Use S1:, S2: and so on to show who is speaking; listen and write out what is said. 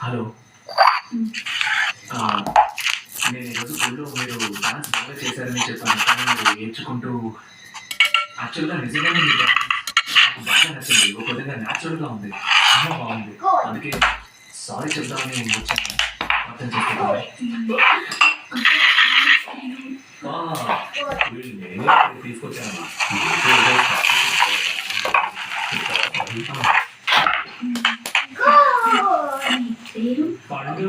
S1: Hello. నేను ఈరోజు స్కూల్లో మీరు డాన్స్ బాగా చేశారని చెప్పాను, కానీ మీరు ఏడ్చుకుంటూ యాక్చువల్గా నిజంగానే మీ డాన్స్ నాకు బాగా నచ్చింది. ఒక విధంగా న్యాచురల్గా ఉంది, చాలా బాగుంది. అందుకే సారీ చెప్దామని వచ్చాను, అర్థం చేసుకోవాలి. వీళ్ళు నేనే తీసుకొచ్చాను. పండు